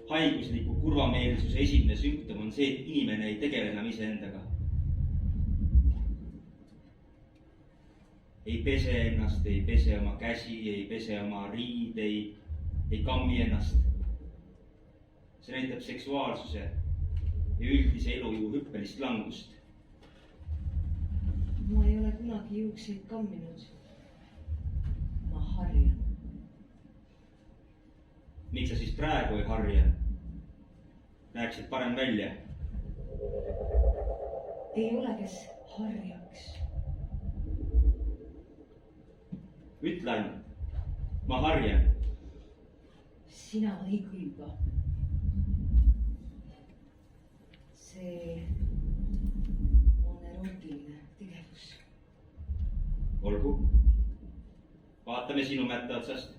haigusliku kurvameelsuse esimene sümptom on see, et inimene ei tegele enam iseendaga. Ei pese ennast, ei pese oma käsi, ei pese oma riideid, ei kammi ennast. See näitab seksuaalsuse ja üldise elujõu hüppelist langust. Ma ei ole kunagi juukseid kamminud. Ma harjan. Miks sa siis praegu ei harja? Näeksid parem välja. Ei ole, kes harjaks. Ütle ainult. Ma harjan. Sina ei kõlba. See on erootiline tegevus. Olgu. Vaatame sinu mätta otsast.